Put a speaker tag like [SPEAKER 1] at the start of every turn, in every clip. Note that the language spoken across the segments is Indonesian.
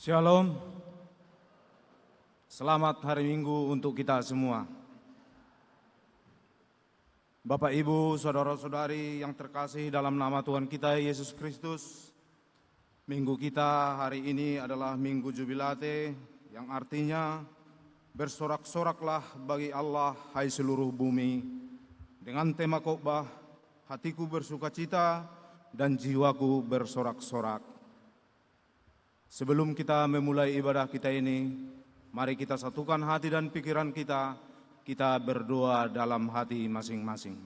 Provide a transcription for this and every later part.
[SPEAKER 1] Shalom, selamat hari Minggu untuk kita semua. Bapak, Ibu, saudara-saudari yang terkasih dalam nama Tuhan kita Yesus Kristus, Minggu kita hari ini adalah Minggu Jubilate, yang artinya bersorak-soraklah bagi Allah, hai seluruh bumi, dengan tema khotbah, hatiku bersukacita dan jiwaku bersorak-sorak. Sebelum kita memulai ibadah kita ini, mari kita satukan hati dan pikiran kita berdoa dalam hati masing-masing.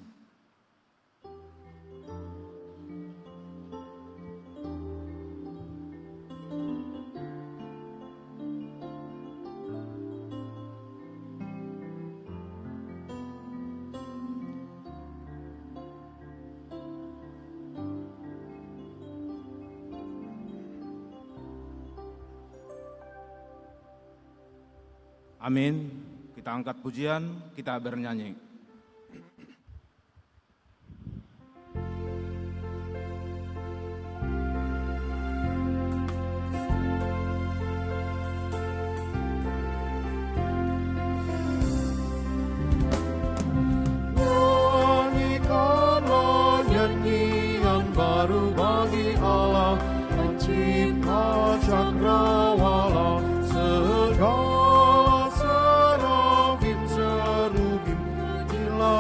[SPEAKER 1] Amin. Kita angkat pujian, kita bernyanyi.
[SPEAKER 2] Nyanyikanlah nyanyi yang baru bagi Allah, pencipta cakrawala segala.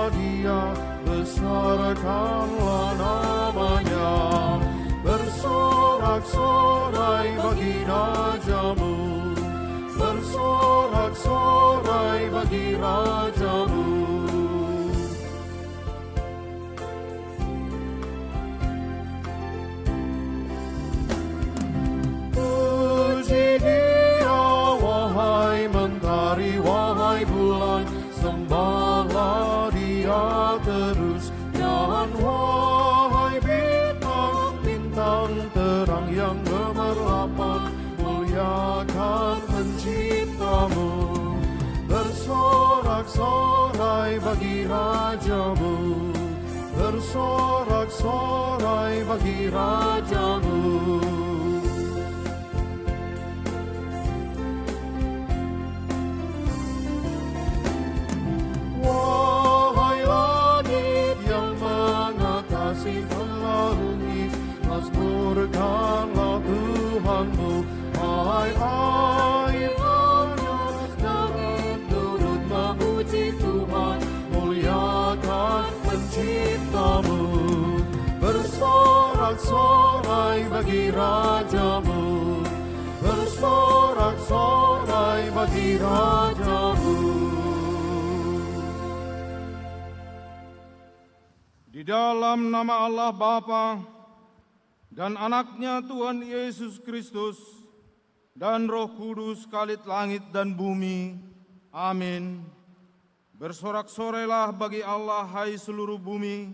[SPEAKER 2] Dia besarkanlah namanya, bersorak-sorai bagi rajamu, bersorak-sorai bagi rajamu. Puji Dia, wahai mentari, wahai bulan, sembahlah Dia terus, dan wahai bintang-bintang terang yang gemerlapan, muliakan penciptamu, bersorak-sorai bagi rajamu, bersorak-sorai bagi rajamu. Wahai langit yang mengatasi langit, mazmurkanlah Tuhanmu. Hai air panas dan turut memuji Tuhan, muliakan penciptamu, bersorak-sorai bagi rajamu, bersorak-sorai bagi rajamu.
[SPEAKER 1] Di dalam nama Allah Bapa dan anaknya Tuhan Yesus Kristus dan Roh Kudus, Khalid langit dan bumi. Amin. Bersorak-sorailah bagi Allah, hai seluruh bumi.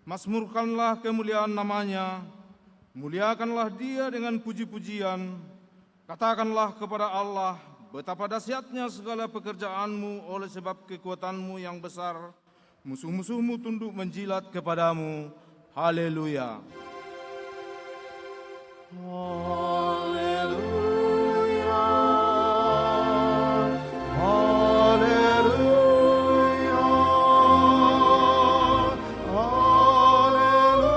[SPEAKER 1] Mazmurkanlah kemuliaan namanya. Muliakanlah Dia dengan puji-pujian. Katakanlah kepada Allah, betapa dahsyatnya segala pekerjaanmu, oleh sebab kekuatanmu yang besar. Musuh-musuhmu tunduk menjilat kepadamu. Haleluya.
[SPEAKER 2] Haleluya. Haleluya. Haleluya.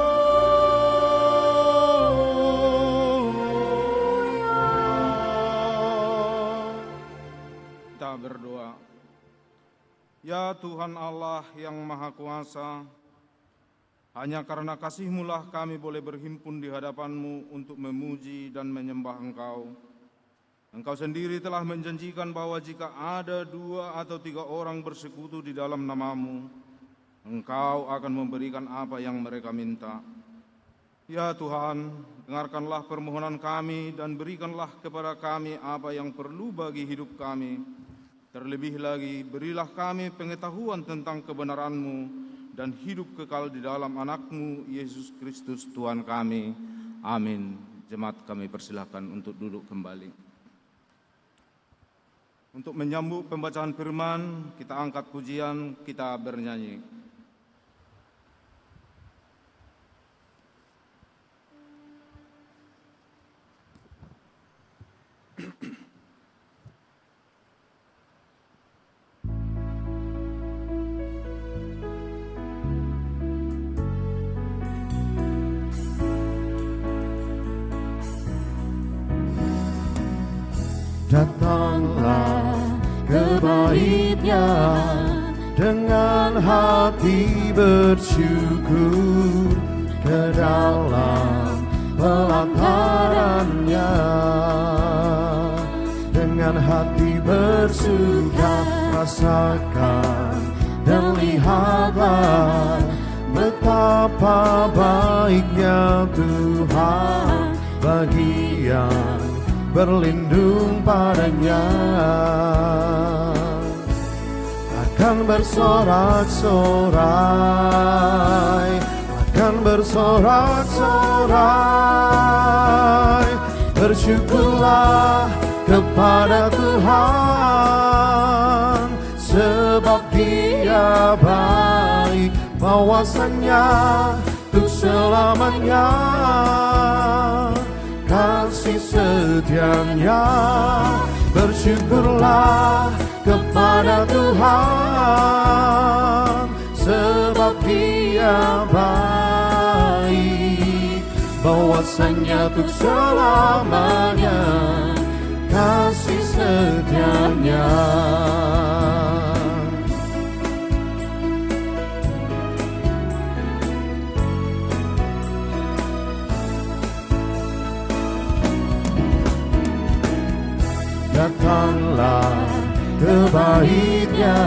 [SPEAKER 1] Kita berdoa. Ya Tuhan Allah yang Maha Kuasa, hanya karena kasih-Mu lah kami boleh berhimpun di hadapan-Mu untuk memuji dan menyembah Engkau. Engkau sendiri telah menjanjikan bahwa jika ada 2 atau 3 orang bersekutu di dalam nama-Mu, Engkau akan memberikan apa yang mereka minta. Ya Tuhan, dengarkanlah permohonan kami dan berikanlah kepada kami apa yang perlu bagi hidup kami. Terlebih lagi, berilah kami pengetahuan tentang kebenaran-Mu dan hidup kekal di dalam anak-Mu, Yesus Kristus Tuhan kami. Amin. Jemaat, kami persilahkan untuk duduk kembali. Untuk menyambut pembacaan firman, kita angkat pujian, kita bernyanyi.
[SPEAKER 2] Datanglah ke bait-Nya dengan hati bersyukur, ke dalam pelataran-Nya dengan hati bersuka. Rasakan dan lihatlah betapa baiknya Tuhan bagi yang berlindung padanya. Akan bersorak-sorai, akan bersorak-sorai. Bersyukurlah kepada Tuhan, sebab Dia baik, bahwasanya untuk selamanya kasih setia-Nya. Bersyukurlah kepada Tuhan, sebab Dia baik, bahwasanya untuk selamanya kasih setia-Nya. Datanglah ke bait-Nya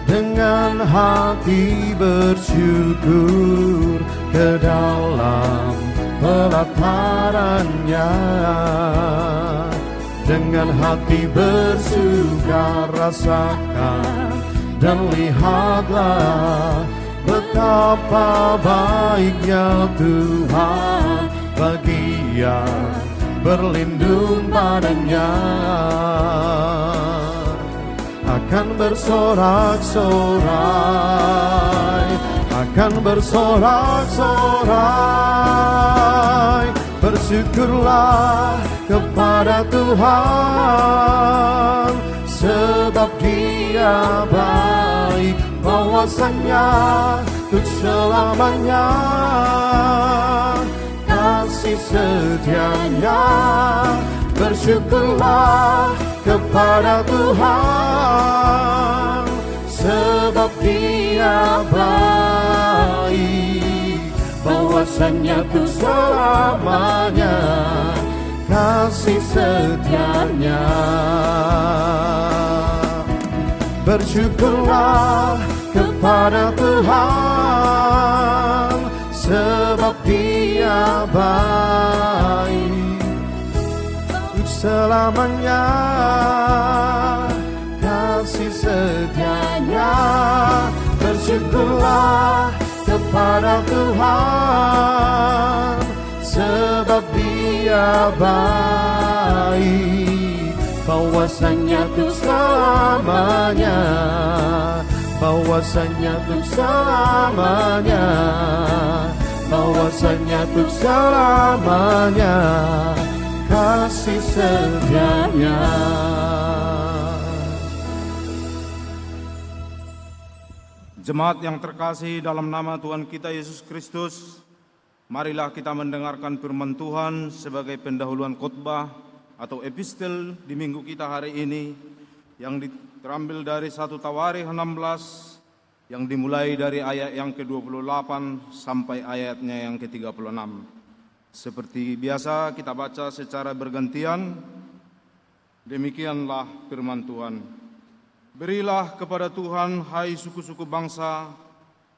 [SPEAKER 2] dengan hati bersyukur, ke dalam pelataran-Nya dengan hati bersuka. Rasakan dan lihatlah betapa baiknya Tuhan bagi yang berlindung padanya. Akan bersorak-sorai, akan bersorak-sorai. Bersyukurlah kepada Tuhan, sebab Dia baik, bahwasanya untuk selamanya kasih setia-Nya. Bersyukurlah kepada Tuhan, sebab Dia baik, bahwasanya untuk selamanya kasih setia-Nya. Bersyukurlah kepada Tuhan, sebab Dia baik, untuk selamanya kasih setia-Nya. Bersyukurlah kepada Tuhan, sebab Dia baik, bahwasanya untuk selamanya, bahwasanya untuk selamanya, bahwasanya untuk selamanya kasih setia-Nya.
[SPEAKER 1] Jemaat yang terkasih dalam nama Tuhan kita Yesus Kristus, marilah kita mendengarkan firman Tuhan sebagai pendahuluan khotbah atau epistel di minggu kita hari ini, yang terambil dari 1 Tawarikh 16 yang dimulai dari ayat yang ke-28 sampai ayatnya yang ke-36. Seperti biasa kita baca secara bergantian. Demikianlah firman Tuhan. Berilah kepada Tuhan, hai suku-suku bangsa,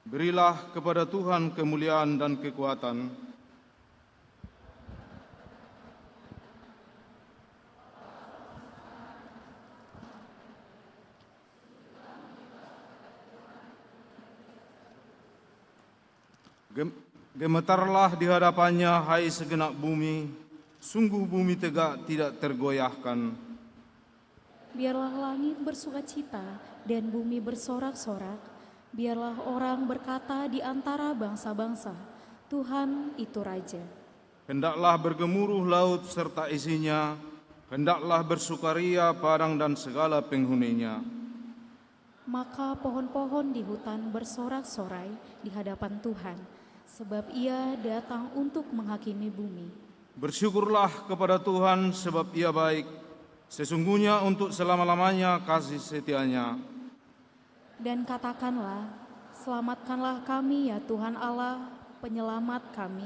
[SPEAKER 1] berilah kepada Tuhan kemuliaan dan kekuatan. Gemetarlah di hadapannya, hai segenap bumi, sungguh bumi tegak tidak tergoyahkan.
[SPEAKER 3] Biarlah langit bersukacita dan bumi bersorak-sorak. Biarlah orang berkata di antara bangsa-bangsa, Tuhan itu Raja.
[SPEAKER 1] Hendaklah bergemuruh laut serta isinya, hendaklah bersukaria padang dan segala penghuninya.
[SPEAKER 3] Maka pohon-pohon di hutan bersorak-sorai di hadapan Tuhan, sebab Ia datang untuk menghakimi bumi.
[SPEAKER 1] Bersyukurlah kepada Tuhan sebab Ia baik, Sesungguhnya untuk selama-lamanya kasih setianya.
[SPEAKER 3] Dan katakanlah, selamatkanlah kami ya Tuhan Allah, penyelamat kami,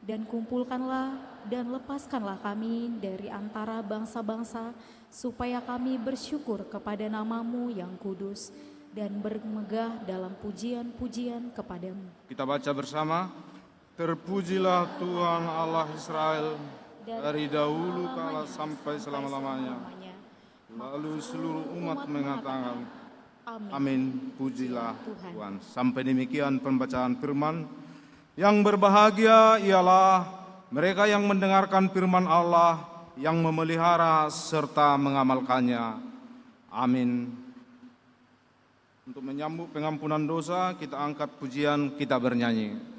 [SPEAKER 3] dan kumpulkanlah dan lepaskanlah kami dari antara bangsa-bangsa, supaya kami bersyukur kepada nama-Mu yang kudus, dan bermegah dalam pujian-pujian kepadamu.
[SPEAKER 1] Kita baca bersama. Terpujilah Tuhan Allah Israel, dari dahulu kala sampai selama-lamanya. Lalu seluruh umat mengatakan, amin, pujilah Tuhan. Sampai demikian pembacaan firman. Yang berbahagia ialah mereka yang mendengarkan firman Allah, yang memelihara serta mengamalkannya. Amin. Untuk menyambut pengampunan dosa, kita angkat pujian, kita bernyanyi.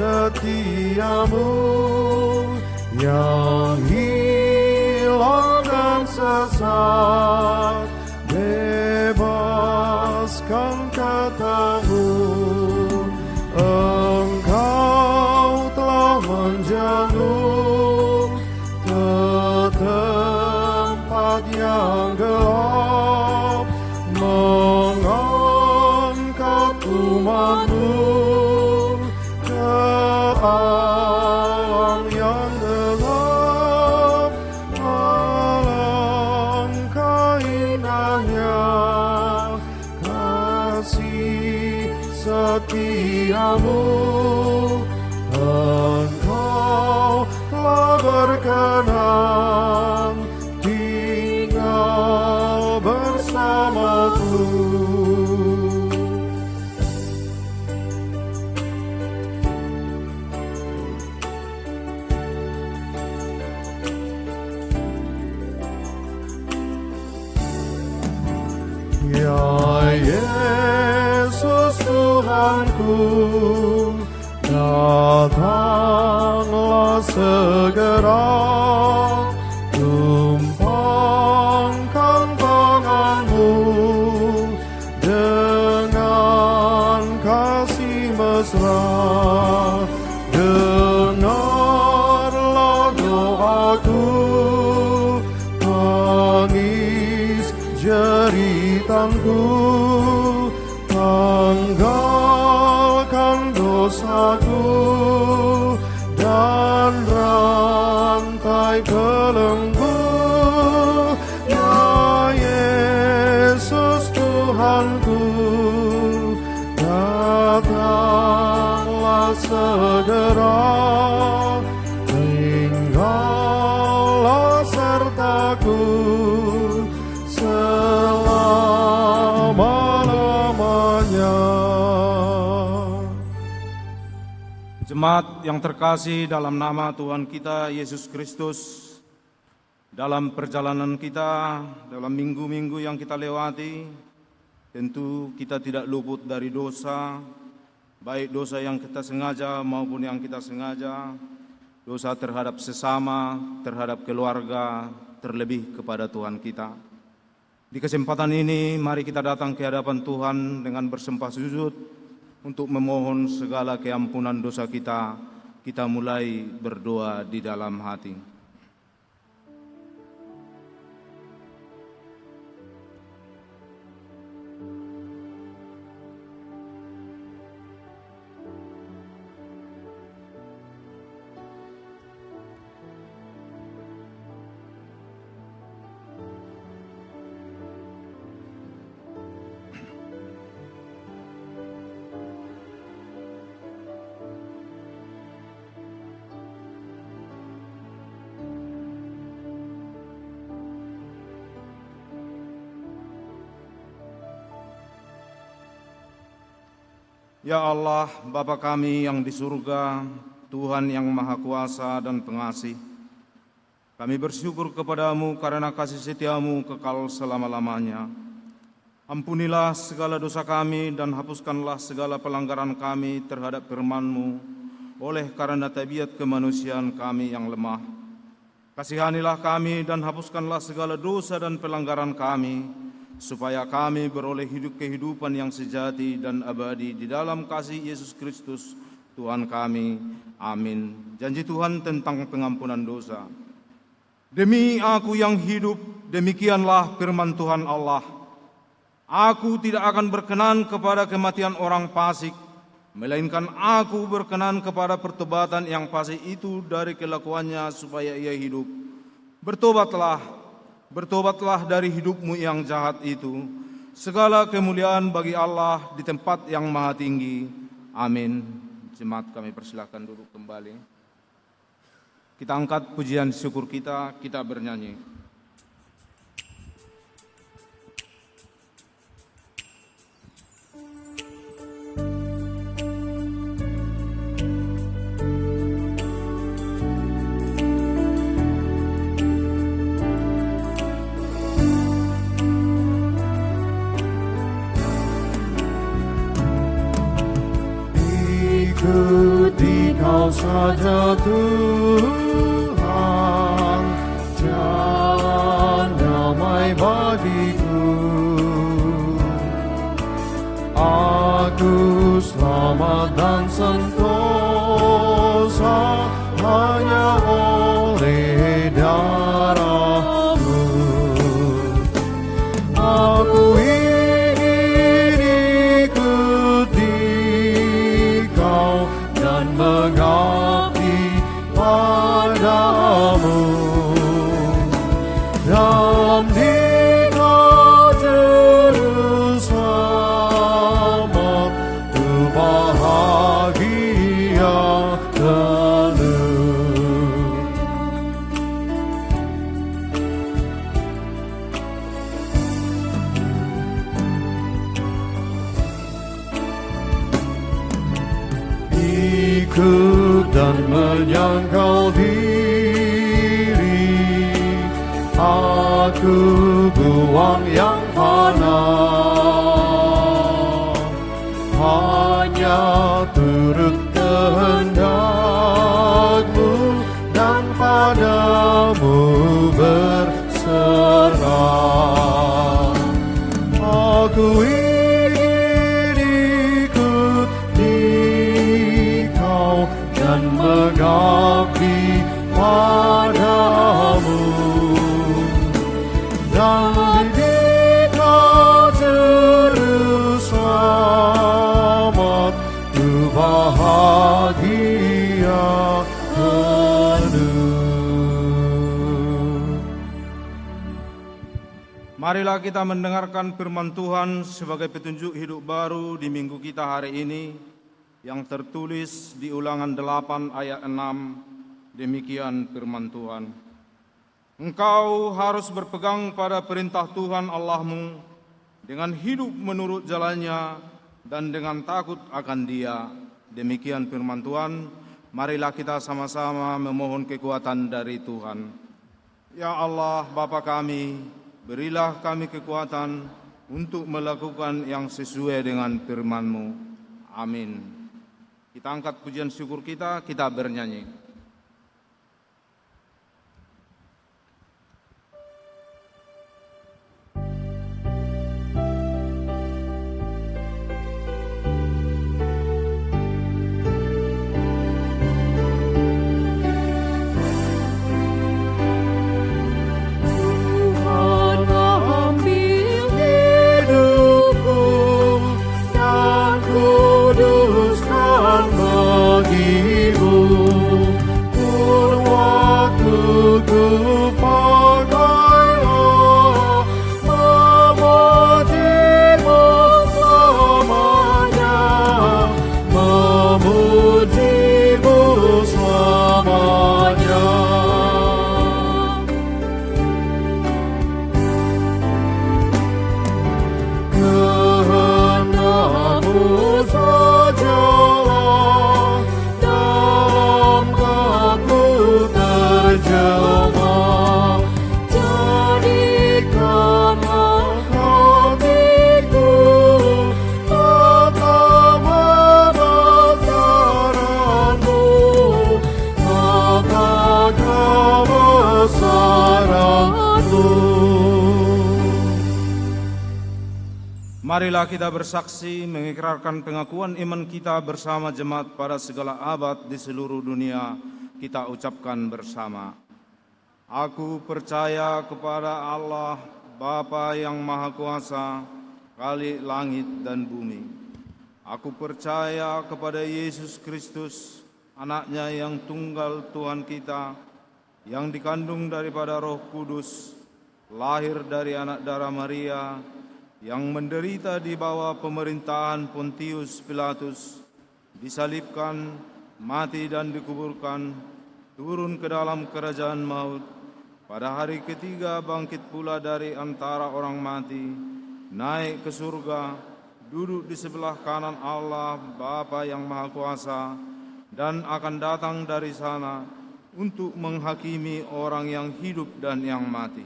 [SPEAKER 2] Setiamu yang hilang dan sesat, bebaskan katamu. Engkau telah menjauh ke tempat yang gelap, mengangkat umat-Mu alam yang gelap. Alangkah indahnya kasih setiamu. Engkau telah berkenan tinggal bersamaku. Ya Yesus Tuhanku, datanglah segera, tumpangkan tangan-Mu dengan kasih mesra. Dengarlah doaku, tangis jeritanku, tanggalkan dosaku dan rantai belenggu. Ya Yesus Tuhanku, datanglah segera, tinggallah sertaku selama-lamanya.
[SPEAKER 1] Jemaat yang terkasih dalam nama Tuhan kita Yesus Kristus, dalam perjalanan kita, dalam minggu-minggu yang kita lewati, tentu kita tidak luput dari dosa, baik dosa yang kita sengaja maupun yang kita sengaja, dosa terhadap sesama, terhadap keluarga, terlebih kepada Tuhan kita. Di kesempatan ini, mari kita datang ke hadapan Tuhan dengan bersembah sujud untuk memohon segala keampunan dosa kita. Kita mulai berdoa di dalam hati. Ya Allah, Bapa kami yang di surga, Tuhan yang Maha Kuasa dan Pengasih, kami bersyukur kepadamu karena kasih setiamu kekal selama-lamanya. Ampunilah segala dosa kami dan hapuskanlah segala pelanggaran kami terhadap firman-Mu, oleh karena tabiat kemanusiaan kami yang lemah. Kasihanilah kami dan hapuskanlah segala dosa dan pelanggaran kami, supaya kami beroleh hidup kehidupan yang sejati dan abadi di dalam kasih Yesus Kristus, Tuhan kami. Amin. Janji Tuhan tentang pengampunan dosa. Demi aku yang hidup, demikianlah firman Tuhan Allah. Aku tidak akan berkenan kepada kematian orang fasik, melainkan aku berkenan kepada pertobatan yang fasik itu dari kelakuannya supaya ia hidup. Bertobatlah dari hidupmu yang jahat itu. Segala kemuliaan bagi Allah di tempat yang maha tinggi. Amin. Jemaat kami persilakan duduk kembali. Kita angkat pujian syukur kita bernyanyi.
[SPEAKER 2] Ikuti Kau saja Tuhan, jalan damai bagiku. Aku selamat dan sentosa hanya oleh darah-Mu. Aku ingin ikuti Kau dan mengabdi padamu. Dalam Dikau juru selamat, ku bahagia penuh. Ikut dan menyangkal diri, aku buang yang fana, hanya turut kehendak-Mu dan padamu berserah. Aku ingin ikuti Kau dan mengabdi padamu. Dan Dikau juru selamat, ku bahagia penuh.
[SPEAKER 1] Marilah kita mendengarkan firman Tuhan sebagai petunjuk hidup baru di minggu kita hari ini, yang tertulis di Ulangan 8 ayat 6. Demikian firman Tuhan. Engkau harus berpegang pada perintah Tuhan Allah-Mu dengan hidup menurut jalannya dan dengan takut akan Dia. Demikian firman Tuhan. Marilah kita sama-sama memohon kekuatan dari Tuhan. Ya Allah, Bapa kami, berilah kami kekuatan untuk melakukan yang sesuai dengan firman-Mu. Amin. Kita angkat pujian syukur kita bernyanyi.
[SPEAKER 2] Kuduskan bagimu.
[SPEAKER 1] Marilah kita bersaksi mengikrarkan pengakuan iman kita bersama jemaat pada segala abad di seluruh dunia. Kita ucapkan bersama. Aku percaya kepada Allah, Bapa yang Maha Kuasa, Khalik langit dan bumi. Aku percaya kepada Yesus Kristus, Anaknya yang tunggal Tuhan kita, yang dikandung daripada Roh Kudus, lahir dari anak darah Maria, yang menderita di bawah pemerintahan Pontius Pilatus, disalibkan, mati dan dikuburkan, turun ke dalam kerajaan maut, pada hari ketiga bangkit pula dari antara orang mati, naik ke surga, duduk di sebelah kanan Allah Bapa yang Maha Kuasa, dan akan datang dari sana untuk menghakimi orang yang hidup dan yang mati.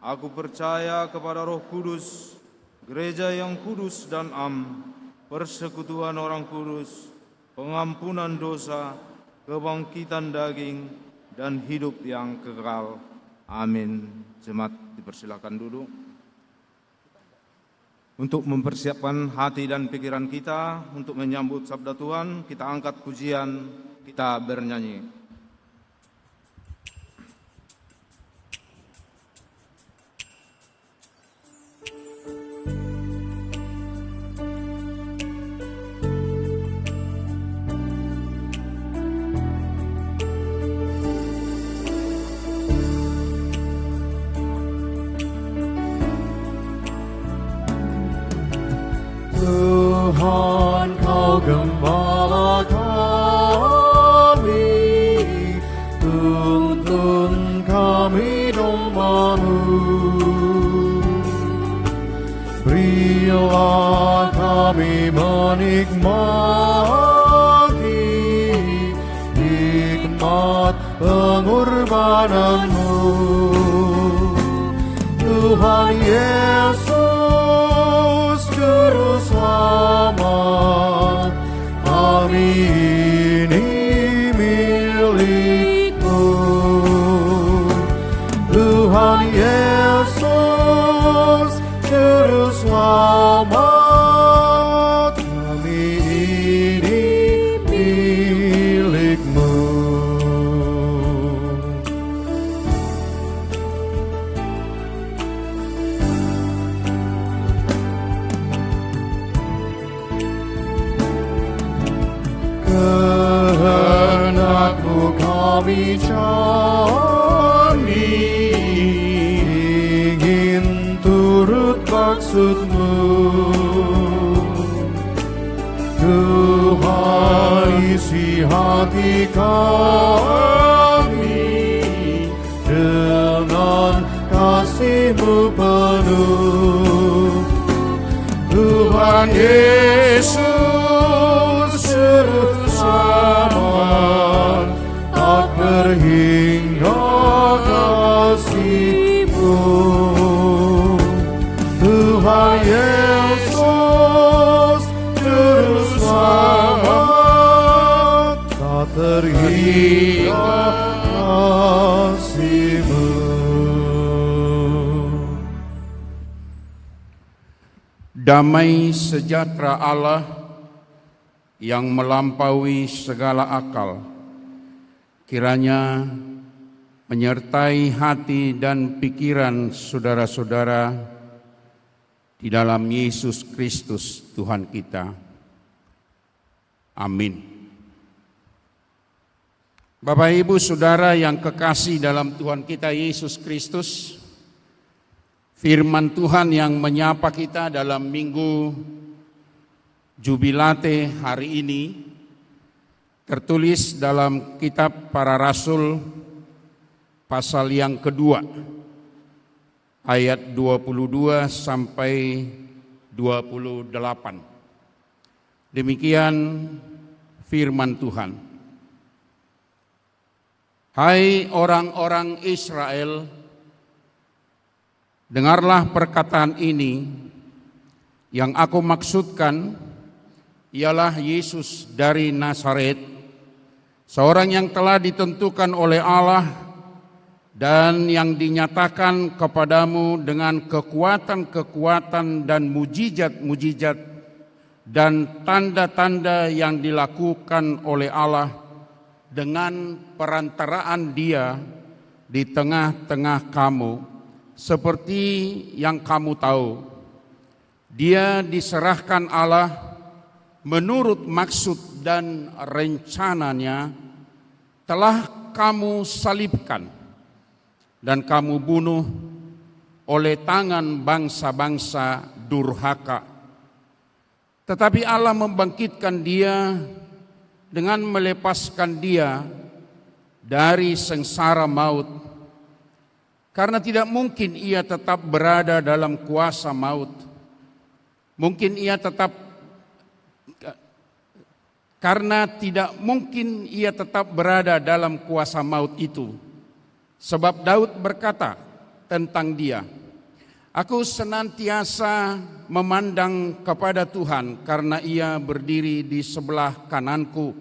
[SPEAKER 1] Aku percaya kepada Roh Kudus, gereja yang kudus dan am, persekutuan orang kudus, pengampunan dosa, kebangkitan daging, dan hidup yang kekal. Amin. Jemaat dipersilakan duduk. Untuk mempersiapkan hati dan pikiran kita untuk menyambut sabda Tuhan, kita angkat pujian, kita bernyanyi.
[SPEAKER 2] Tuhan, Kau gembala kami, tuntun kami domba-Mu. Berilah kami menikmati nikmat pengorbanan-Mu. Tuhan Yesus, Juru Selamat, kami ini milik-Mu. Tuhan Yesus, Juru Selamat, kami ini milik-Mu. Kehendak-Mu kami cari, ingin turut maksud-Mu. Tuhan, isi hati kami dengan kasih-Mu penuh. Tuhan Yesus, Juru Selamat, tak berhingga kasih-Mu. Tuhan Yesus, Juru Selamat, tak terhingga kasih-Mu.
[SPEAKER 4] Damai sejahtera Allah yang melampaui segala akal, kiranya menyertai hati dan pikiran saudara-saudara di dalam Yesus Kristus Tuhan kita. Amin. Bapak, Ibu, Saudara yang kekasih dalam Tuhan kita Yesus Kristus, firman Tuhan yang menyapa kita dalam minggu Jubilate hari ini tertulis dalam kitab Para Rasul pasal yang kedua ayat 22 sampai 28. Demikian firman Tuhan. Hai orang-orang Israel, dengarlah perkataan ini. Yang aku maksudkan ialah Yesus dari Nazaret, seorang yang telah ditentukan oleh Allah dan yang dinyatakan kepadamu dengan kekuatan-kekuatan dan mujizat-mujizat dan tanda-tanda yang dilakukan oleh Allah dengan perantaraan Dia di tengah-tengah kamu, seperti yang kamu tahu. Dia diserahkan Allah menurut maksud dan rencananya, telah kamu salibkan dan kamu bunuh oleh tangan bangsa-bangsa durhaka. Tetapi Allah membangkitkan Dia dengan melepaskan Dia dari sengsara maut, karena tidak mungkin Ia tetap berada dalam kuasa maut. Karena tidak mungkin Ia tetap berada dalam kuasa maut itu. Sebab Daud berkata tentang Dia, "Aku senantiasa memandang kepada Tuhan, karena Ia berdiri di sebelah kananku.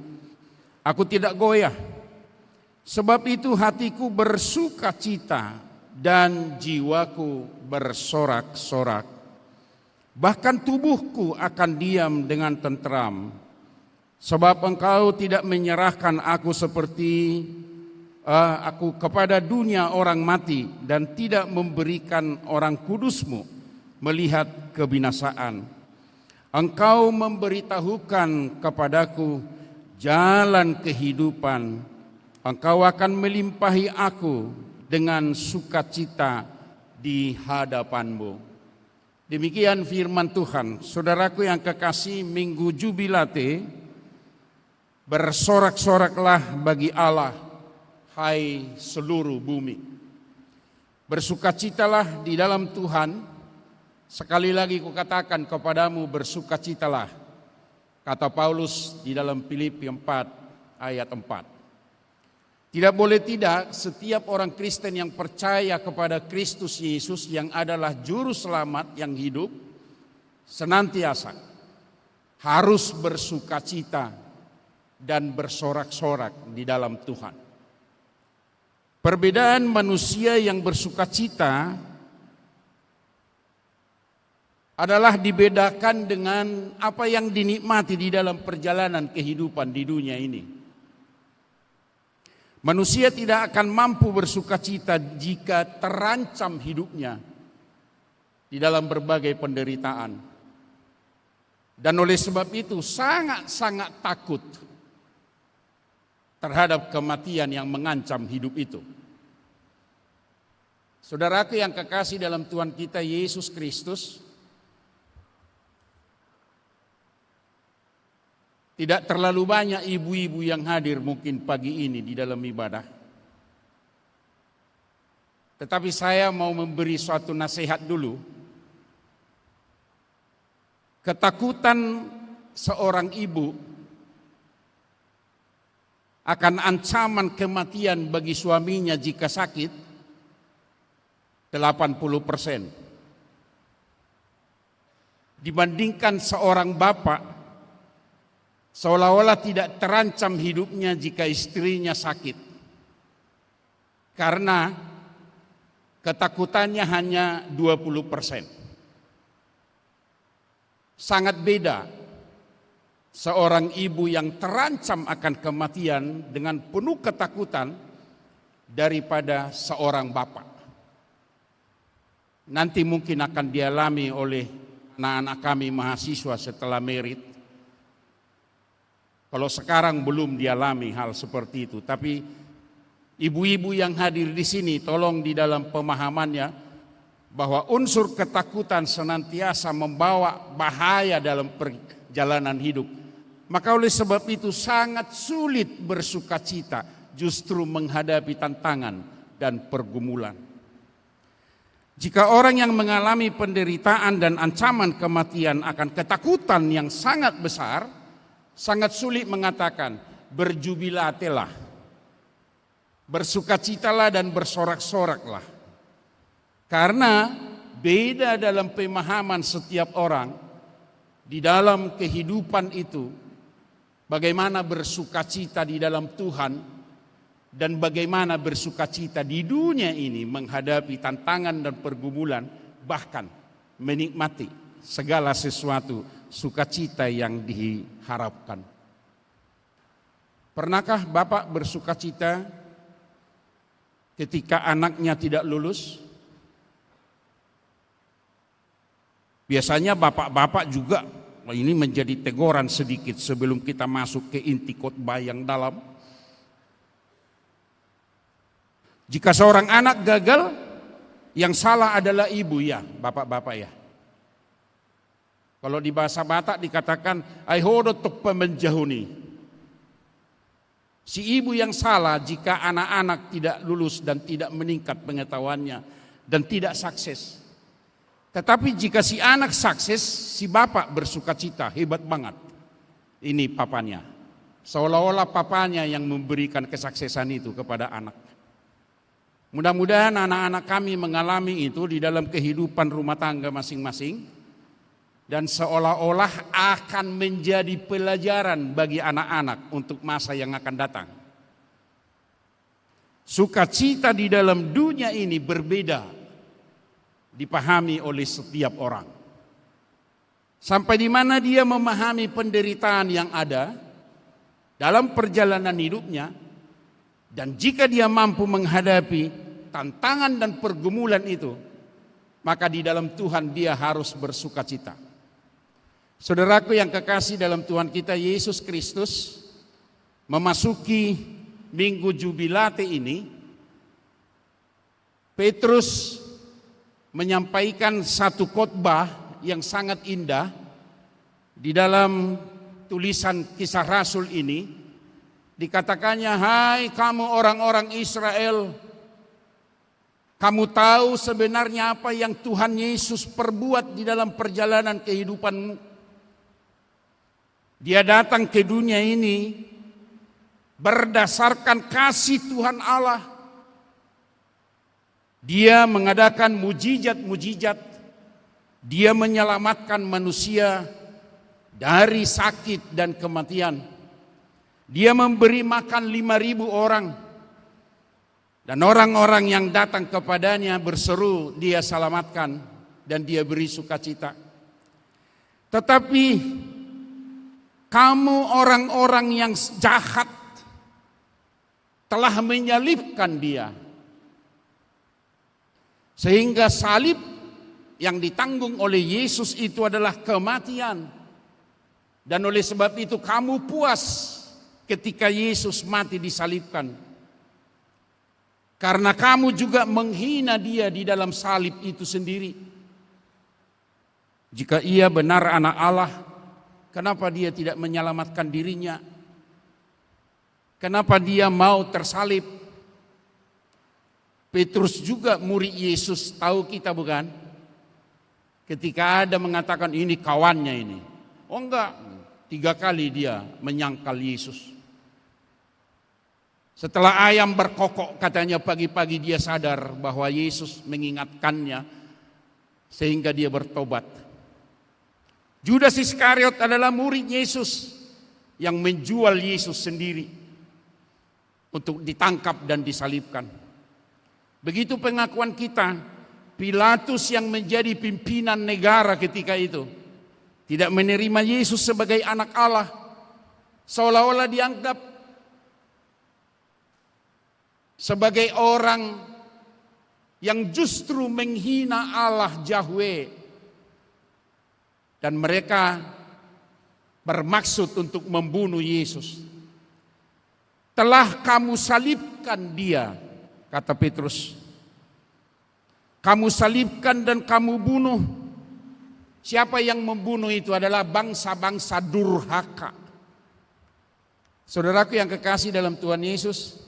[SPEAKER 4] Aku tidak goyah. Sebab itu hatiku bersuka cita dan jiwaku bersorak-sorak. Bahkan tubuhku akan diam dengan tenteram. Sebab Engkau tidak menyerahkan aku seperti aku kepada dunia orang mati, dan tidak memberikan orang kudus-Mu melihat kebinasaan. Engkau memberitahukan kepadaku jalan kehidupan. Engkau akan melimpahi aku dengan sukacita di hadapan-Mu." Demikian firman Tuhan. Saudaraku yang kekasih, Minggu Jubilate, bersorak-soraklah bagi Allah, hai seluruh bumi. Bersukacitalah di dalam Tuhan. Sekali lagi kukatakan kepadamu, bersukacitalah, kata Paulus di dalam Filipi 4 ayat 4. Tidak boleh tidak, setiap orang Kristen yang percaya kepada Kristus Yesus yang adalah juru selamat yang hidup, senantiasa harus bersukacita dan bersorak-sorak di dalam Tuhan. Perbedaan manusia yang bersukacita adalah dibedakan dengan apa yang dinikmati di dalam perjalanan kehidupan di dunia ini. Manusia tidak akan mampu bersukacita jika terancam hidupnya di dalam berbagai penderitaan. Dan oleh sebab itu sangat-sangat takut terhadap kematian yang mengancam hidup itu. Saudaraku yang kekasih dalam Tuhan kita Yesus Kristus, tidak terlalu banyak ibu-ibu yang hadir mungkin pagi ini di dalam ibadah. Tetapi saya mau memberi suatu nasihat dulu. Ketakutan seorang ibu akan ancaman kematian bagi suaminya jika sakit 80%. Dibandingkan seorang bapak seolah-olah tidak terancam hidupnya jika istrinya sakit, karena ketakutannya hanya 20%. Sangat beda seorang ibu yang terancam akan kematian dengan penuh ketakutan daripada seorang bapak. Nanti mungkin akan dialami oleh anak-anak kami mahasiswa setelah merit. Kalau sekarang belum dialami hal seperti itu, tapi ibu-ibu yang hadir di sini tolong di dalam pemahamannya bahwa unsur ketakutan senantiasa membawa bahaya dalam perjalanan hidup. Maka oleh sebab itu sangat sulit bersukacita justru menghadapi tantangan dan pergumulan. Jika orang yang mengalami penderitaan dan ancaman kematian akan ketakutan yang sangat besar, sangat sulit mengatakan berjubilatelah, bersukacitalah dan bersorak-soraklah. Karena beda dalam pemahaman setiap orang di dalam kehidupan itu, bagaimana bersukacita di dalam Tuhan dan bagaimana bersukacita di dunia ini menghadapi tantangan dan pergumulan, bahkan menikmati segala sesuatu sukacita yang diharapkan. Pernahkah Bapak bersukacita ketika anaknya tidak lulus? Biasanya bapak-bapak juga, ini menjadi teguran sedikit sebelum kita masuk ke inti khotbah yang dalam. Jika seorang anak gagal, yang salah adalah ibu ya, bapak-bapak ya. Kalau di bahasa Batak dikatakan ai hodot tok pemenjahuni. Si ibu yang salah jika anak-anak tidak lulus dan tidak meningkat pengetahuannya dan tidak sukses. Tetapi jika si anak sukses, si bapak bersukacita, hebat banget. Ini papanya. Seolah-olah papanya yang memberikan kesuksesan itu kepada anak. Mudah-mudahan anak-anak kami mengalami itu di dalam kehidupan rumah tangga masing-masing. Dan seolah-olah akan menjadi pelajaran bagi anak-anak untuk masa yang akan datang. Sukacita di dalam dunia ini berbeda dipahami oleh setiap orang. Sampai di mana dia memahami penderitaan yang ada dalam perjalanan hidupnya, dan jika dia mampu menghadapi tantangan dan pergumulan itu, maka di dalam Tuhan dia harus bersukacita. Saudaraku yang kekasih dalam Tuhan kita Yesus Kristus, memasuki Minggu Jubilate ini, Petrus menyampaikan satu khotbah yang sangat indah di dalam tulisan Kisah Rasul ini. Dikatakannya, hai kamu orang-orang Israel, kamu tahu sebenarnya apa yang Tuhan Yesus perbuat di dalam perjalanan kehidupanmu. Dia datang ke dunia ini berdasarkan kasih Tuhan Allah. Dia mengadakan mujizat-mujizat. Dia menyelamatkan manusia dari sakit dan kematian. Dia memberi makan 5.000 orang. Dan orang-orang yang datang kepadanya berseru, dia selamatkan dan dia beri sukacita. Tetapi kamu orang-orang yang jahat telah menyalibkan dia. Sehingga salib yang ditanggung oleh Yesus itu adalah kematian. Dan oleh sebab itu kamu puas ketika Yesus mati disalibkan. Karena kamu juga menghina dia di dalam salib itu sendiri. Jika ia benar anak Allah, kenapa dia tidak menyelamatkan dirinya? Kenapa dia mau tersalib? Petrus juga murid Yesus, tahu kita bukan? Ketika ada mengatakan ini kawannya ini. Oh enggak, 3 kali dia menyangkal Yesus. Setelah ayam berkokok katanya pagi-pagi dia sadar bahwa Yesus mengingatkannya sehingga dia bertobat. Judas Iskariot adalah murid Yesus yang menjual Yesus sendiri untuk ditangkap dan disalibkan. Begitu pengakuan kita, Pilatus yang menjadi pimpinan negara ketika itu tidak menerima Yesus sebagai anak Allah, seolah-olah dianggap sebagai orang yang justru menghina Allah Yahweh, dan mereka bermaksud untuk membunuh Yesus. Telah kamu salibkan dia, kata Petrus. Kamu salibkan dan kamu bunuh. Siapa yang membunuh itu adalah bangsa-bangsa durhaka. Saudaraku yang kekasih dalam Tuhan Yesus,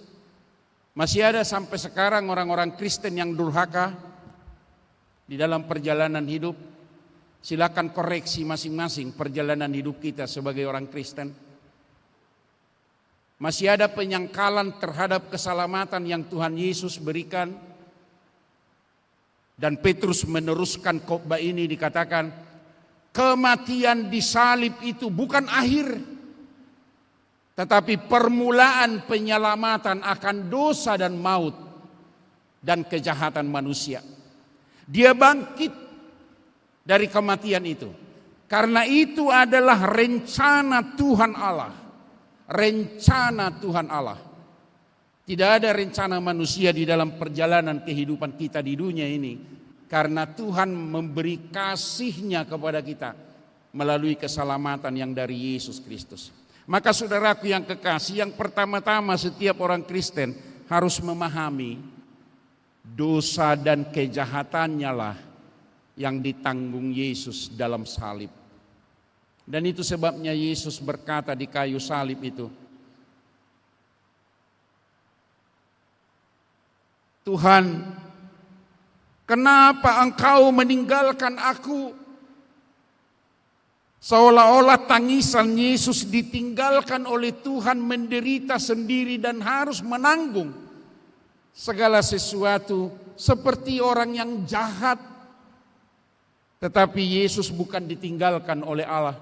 [SPEAKER 4] masih ada sampai sekarang orang-orang Kristen yang durhaka di dalam perjalanan hidup. Silakan koreksi masing-masing perjalanan hidup kita sebagai orang Kristen. Masih ada penyangkalan terhadap keselamatan yang Tuhan Yesus berikan. Dan Petrus meneruskan khotbah ini, dikatakan kematian di salib itu bukan akhir. Tetapi permulaan penyelamatan akan dosa dan maut dan kejahatan manusia. Dia bangkit dari kematian itu. Karena itu adalah rencana Tuhan Allah. Rencana Tuhan Allah. Tidak ada rencana manusia di dalam perjalanan kehidupan kita di dunia ini. Karena Tuhan memberi kasih-Nya kepada kita melalui keselamatan yang dari Yesus Kristus. Maka saudaraku yang kekasih, yang pertama-tama setiap orang Kristen harus memahami dosa dan kejahatannya lah yang ditanggung Yesus dalam salib. Dan itu sebabnya Yesus berkata di kayu salib itu, Tuhan, kenapa Engkau meninggalkan aku? Seolah-olah tangisan Yesus ditinggalkan oleh Tuhan, menderita sendiri dan harus menanggung segala sesuatu seperti orang yang jahat. Tetapi Yesus bukan ditinggalkan oleh Allah.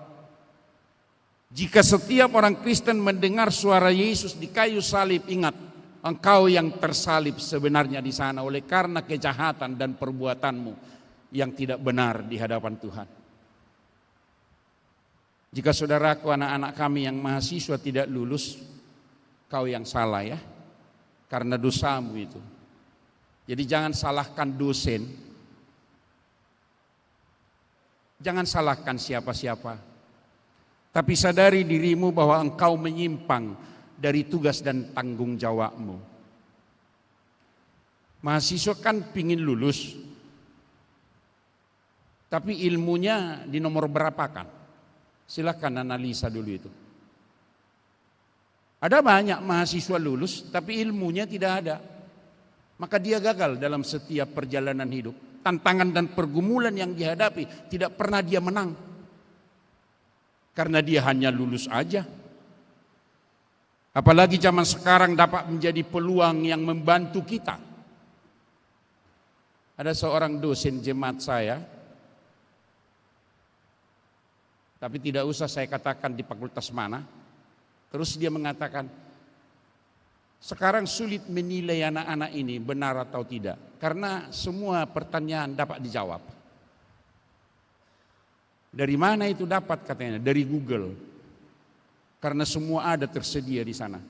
[SPEAKER 4] Jika setiap orang Kristen mendengar suara Yesus di kayu salib, ingat, engkau yang tersalib sebenarnya di sana oleh karena kejahatan dan perbuatanmu yang tidak benar di hadapan Tuhan. Jika saudaraku, anak-anak kami yang mahasiswa tidak lulus, kau yang salah ya, karena dosamu itu. Jadi jangan salahkan dosen, jangan salahkan siapa-siapa, tapi sadari dirimu bahwa engkau menyimpang dari tugas dan tanggung jawabmu. Mahasiswa kan pingin lulus, tapi ilmunya di nomor berapa kan? Silakan analisa dulu itu. Ada banyak mahasiswa lulus tapi ilmunya tidak ada. Maka dia gagal dalam setiap perjalanan hidup. Tantangan dan pergumulan yang dihadapi tidak pernah dia menang. Karena dia hanya lulus aja. Apalagi zaman sekarang dapat menjadi peluang yang membantu kita. Ada seorang dosen jemaat saya, tapi tidak usah saya katakan di fakultas mana. Terus dia mengatakan, sekarang sulit menilai anak-anak ini benar atau tidak. Karena semua pertanyaan dapat dijawab. Dari mana itu dapat katanya? Dari Google. Karena semua ada tersedia di sana.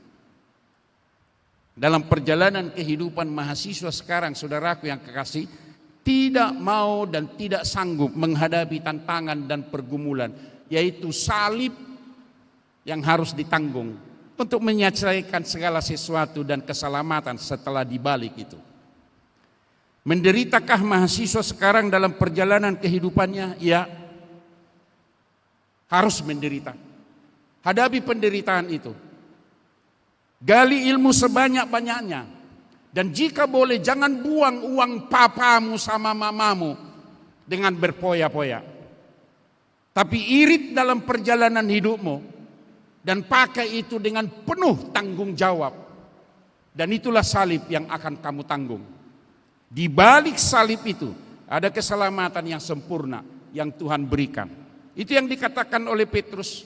[SPEAKER 4] Dalam perjalanan kehidupan mahasiswa sekarang, saudaraku yang kekasih, tidak mau dan tidak sanggup menghadapi tantangan dan pergumulan, yaitu salib yang harus ditanggung untuk menyelesaikan segala sesuatu dan keselamatan setelah dibalik itu. Menderitakah mahasiswa sekarang dalam perjalanan kehidupannya? Ya, harus menderita. Hadapi penderitaan itu. Gali ilmu sebanyak-banyaknya. Dan jika boleh jangan buang uang papamu sama mamamu dengan berpoya-poya. Tapi irit dalam perjalanan hidupmu dan pakai itu dengan penuh tanggung jawab. Dan itulah salib yang akan kamu tanggung. Di balik salib itu ada keselamatan yang sempurna yang Tuhan berikan. Itu yang dikatakan oleh Petrus.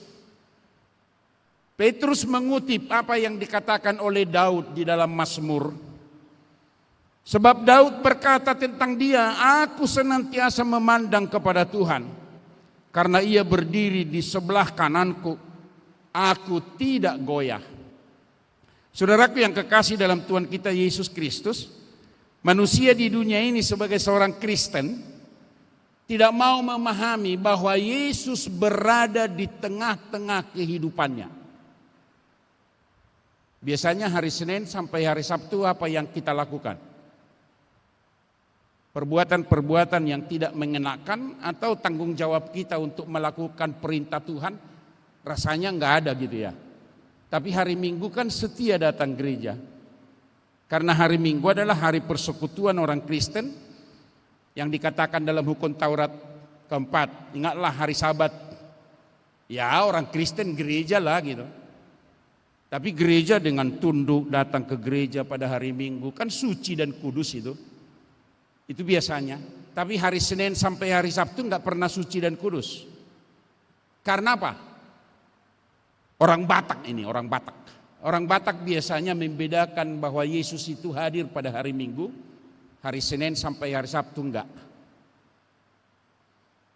[SPEAKER 4] Petrus mengutip apa yang dikatakan oleh Daud di dalam Mazmur. Sebab Daud berkata tentang dia, aku senantiasa memandang kepada Tuhan. Karena ia berdiri di sebelah kananku, aku tidak goyah. Saudaraku yang kekasih dalam Tuhan kita Yesus Kristus, manusia di dunia ini sebagai seorang Kristen tidak mau memahami bahwa Yesus berada di tengah-tengah kehidupannya. Biasanya hari Senin sampai hari Sabtu apa yang kita lakukan? Perbuatan-perbuatan yang tidak mengenakan atau tanggung jawab kita untuk melakukan perintah Tuhan rasanya enggak ada gitu ya. Tapi hari Minggu kan setia datang gereja. Karena hari Minggu adalah hari persekutuan orang Kristen yang dikatakan dalam hukum Taurat keempat. Ingatlah hari Sabat. Ya orang Kristen gereja lah gitu. Tapi gereja dengan tunduk datang ke gereja pada hari Minggu kan suci dan kudus itu. Itu biasanya. Tapi hari Senin sampai hari Sabtu enggak pernah suci dan kudus. Karena apa? Orang Batak ini, orang Batak. Orang Batak biasanya membedakan bahwa Yesus itu hadir pada hari Minggu, hari Senin sampai hari Sabtu enggak.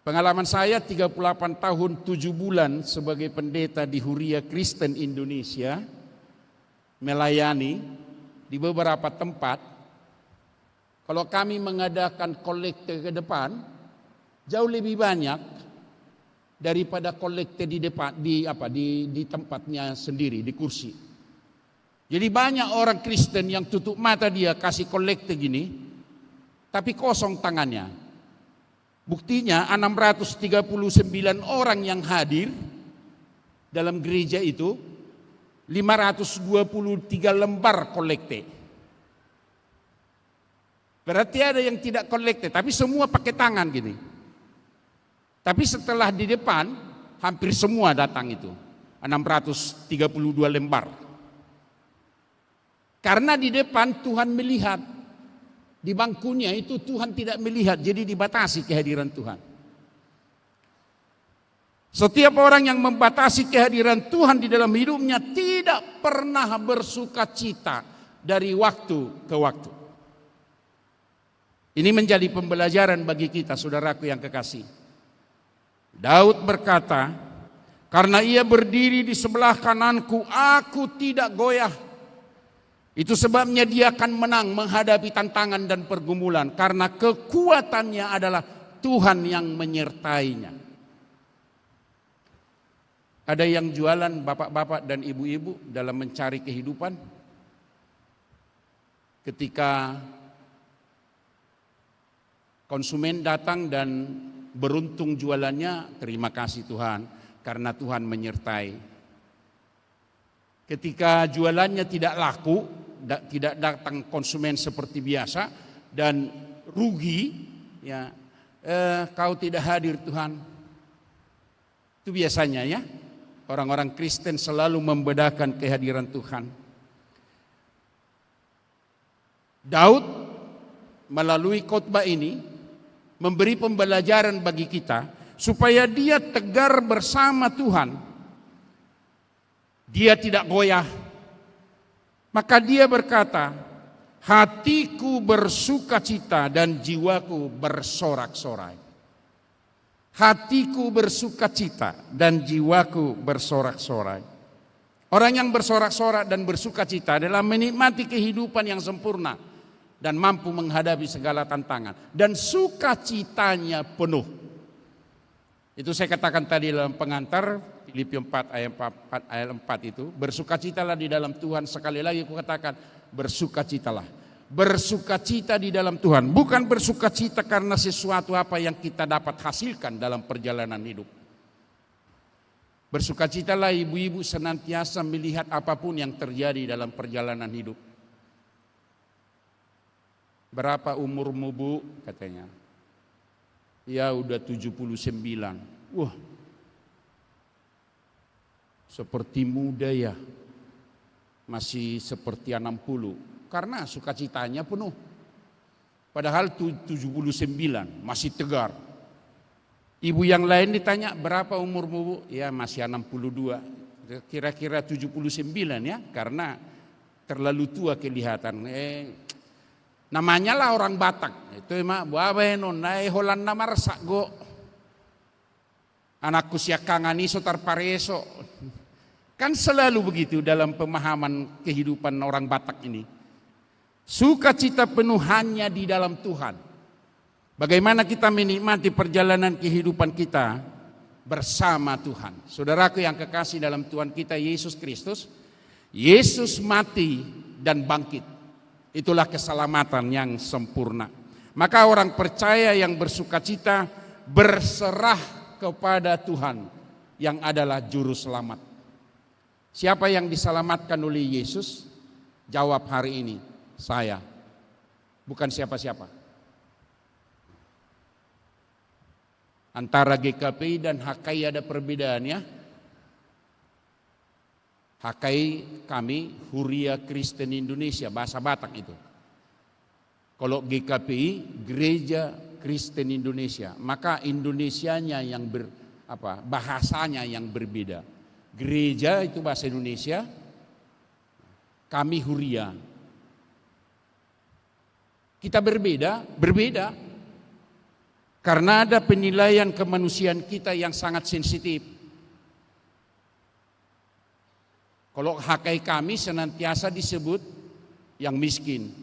[SPEAKER 4] Pengalaman saya 38 tahun 7 bulan sebagai pendeta di Huria Kristen Indonesia, melayani di beberapa tempat. Kalau kami mengadakan kolekte ke depan, jauh lebih banyak daripada kolekte di depan di tempatnya sendiri, di kursi. Jadi banyak orang Kristen yang tutup mata dia kasih kolekte gini, tapi kosong tangannya. Buktinya 639 orang yang hadir dalam gereja itu, 523 lembar kolekte. Berarti ada yang tidak kolekte, tapi semua pakai tangan gini. Tapi setelah di depan, hampir semua datang itu, 632 lembar. Karena di depan Tuhan melihat, di bangkunya itu Tuhan tidak melihat, jadi dibatasi kehadiran Tuhan. Setiap orang yang membatasi kehadiran Tuhan di dalam hidupnya tidak pernah bersukacita dari waktu ke waktu. Ini menjadi pembelajaran bagi kita, saudaraku yang kekasih. Daud berkata, karena ia berdiri di sebelah kananku, aku tidak goyah. Itu sebabnya dia akan menang menghadapi tantangan dan pergumulan, karena kekuatannya adalah Tuhan yang menyertainya. Ada yang jualan bapak-bapak dan ibu-ibu dalam mencari kehidupan. Ketika konsumen datang dan beruntung jualannya, terima kasih Tuhan karena Tuhan menyertai. Ketika jualannya tidak laku, tidak datang konsumen seperti biasa dan rugi, ya kau tidak hadir Tuhan. Itu biasanya ya, orang-orang Kristen selalu membedakan kehadiran Tuhan. Daud melalui khotbah ini memberi pembelajaran bagi kita supaya dia tegar bersama Tuhan. Dia tidak goyah. Maka dia berkata, hatiku bersukacita dan jiwaku bersorak-sorai. Hatiku bersukacita dan jiwaku bersorak-sorai. Orang yang bersorak-sorak dan bersukacita adalah menikmati kehidupan yang sempurna dan mampu menghadapi segala tantangan. Dan sukacitanya penuh. Itu saya katakan tadi dalam pengantar, Filipi 4 ayat 4 itu, bersukacitalah di dalam Tuhan. Sekali lagi aku katakan, bersukacitalah. Bersukacita di dalam Tuhan, bukan bersukacita karena sesuatu apa yang kita dapat hasilkan dalam perjalanan hidup. Bersukacitalah ibu-ibu senantiasa melihat apapun yang terjadi dalam perjalanan hidup. Berapa umurmu Bu? Katanya. Ya udah 79. Wah, seperti muda ya, masih seperti 60, karena sukacitanya penuh. Padahal 79, masih tegar. Ibu yang lain ditanya, berapa umurmu Bu? Ya masih 62, kira-kira 79 ya, karena terlalu tua kelihatan. Namanya lah orang Batak, itu emak buabe non nae Holanda marsak go. Anakku siakangani sotar pareso. Kan selalu begitu dalam pemahaman kehidupan orang Batak ini. Sukacita penuh hanya di dalam Tuhan. Bagaimana kita menikmati perjalanan kehidupan kita bersama Tuhan. Saudaraku yang kekasih dalam Tuhan kita Yesus Kristus, Yesus mati dan bangkit. Itulah keselamatan yang sempurna. Maka orang percaya yang bersukacita berserah kepada Tuhan yang adalah juru selamat. Siapa yang diselamatkan oleh Yesus? Jawab hari ini, saya. Bukan siapa-siapa. Antara GKPI dan HKI ada perbedaan ya. HKI kami Huria Kristen Indonesia, bahasa Batak itu. Kalau GKPI Gereja Kristen Indonesia, maka Indonesianya yang bahasanya yang berbeda. Gereja itu bahasa Indonesia, kami Huria. Kita berbeda karena ada penilaian kemanusiaan kita yang sangat sensitif. Kalau HKI kami senantiasa disebut yang miskin.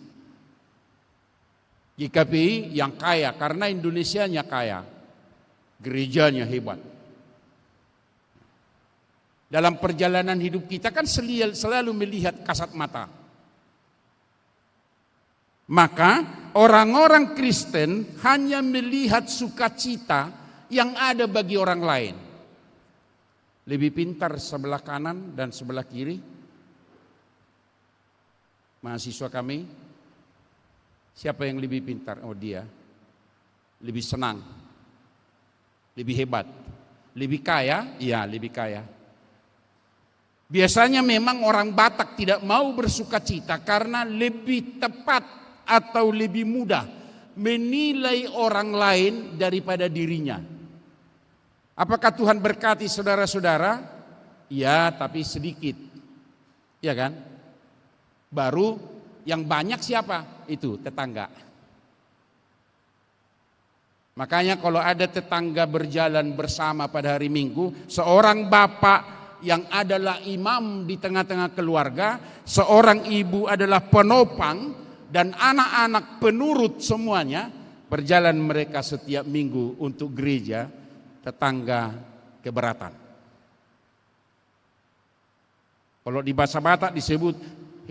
[SPEAKER 4] GKPI yang kaya karena Indonesianya kaya. Gerejanya hebat. Dalam perjalanan hidup kita kan selalu melihat kasat mata. Maka orang-orang Kristen hanya melihat sukacita yang ada bagi orang lain. Lebih pintar sebelah kanan dan sebelah kiri. Mahasiswa kami, siapa yang lebih pintar? Oh dia. Lebih senang. Lebih hebat. Lebih kaya? Iya lebih kaya. Biasanya memang orang Batak tidak mau bersukacita karena lebih tepat atau lebih mudah menilai orang lain daripada dirinya. Apakah Tuhan berkati saudara-saudara? Ya, tapi sedikit. Ya kan? Baru yang banyak siapa? Itu tetangga. Makanya kalau ada tetangga berjalan bersama pada hari Minggu, seorang bapak yang adalah imam di tengah-tengah keluarga, seorang ibu adalah penopang, dan anak-anak penurut semuanya, berjalan mereka setiap minggu untuk gereja, tetangga keberatan. Kalau di bahasa Batak disebut